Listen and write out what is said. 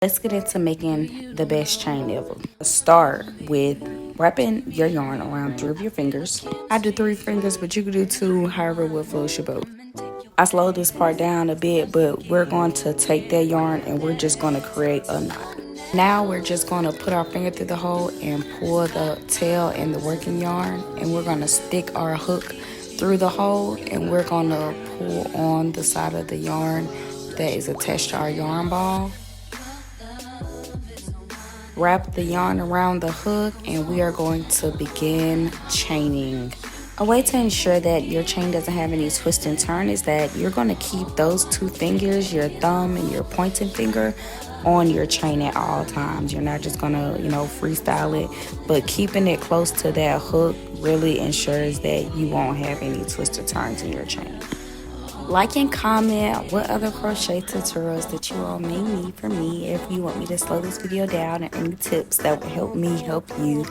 Let's get into making the best chain ever. Start with wrapping your yarn around 3 of your fingers. I do 3 fingers, but you can do 2, however what floats your boat. I slowed this part down a bit, but we're going to take that yarn and we're just going to create a knot. Now we're just going to put our finger through the hole and pull the tail and the working yarn, and we're going to stick our hook through the hole, and we're going to pull on the side of the yarn that is attached to our yarn ball. Wrap the yarn around the hook, and we are going to begin chaining. A way to ensure that your chain doesn't have any twist and turn is that you're going to keep those 2 fingers, your thumb and your pointing finger, on your chain at all times. You're not just going to, freestyle it, but keeping it close to that hook really ensures that you won't have any twist or turns in your chain. Like and comment what other crochet tutorials that you all may need from me, if you want me to slow this video down, and any tips that will help me help you.